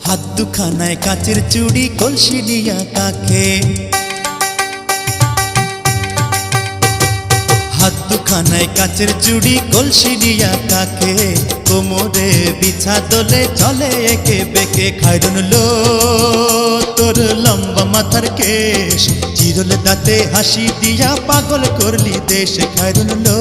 হাত দুখানায় কাচের চুড়ি কলসি নিয়া কাকে, হাত দুখানায় কাচের চুড়ি কলসি নিয়া কাকে, কোমরে বিছা দোলে চলে একে বেকে। খায়রুন লো তোর লম্বা মাথার কেশ, চিরল দাঁতে হাসি দিয়া পাগল করলি দেশ। খায়রুন লো